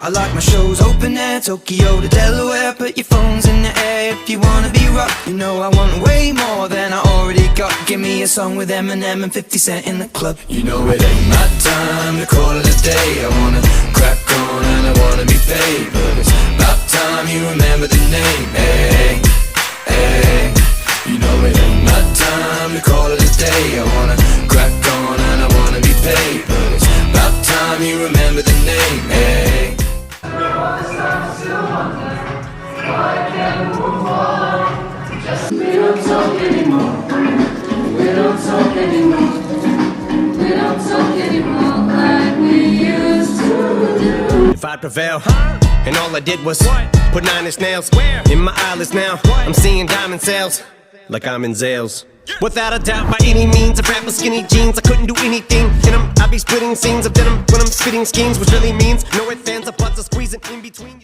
I like my shows open air, Tokyo to Delaware. Put your phones in the air if you wanna be rock. You know I want way more than I already got. Give me a song with Eminem and 50 Cent in the club. You know it ain't my time to call it a day. I wanna crack on and I wanna be paid, but it's about time you remember the name. Hey, hey. You know it ain't my time to call it a day. I wanna crack on and I wanna be paid, but it's about time you remember the name. Hey. We don't talk anymore. We don't talk anymore. We don't talk anymore like we used to do. If I prevail, and all I did was put 9 inch nails in my eyelids now. I'm seeing diamond sales like I'm in Zales. Without a doubt, by any means, if rap was skinny jeans, I couldn't do anything in them. I'd be splitting scenes of denim when I'm spitting schemes, which really means no ifs, ands, or buts, or squeezing in between.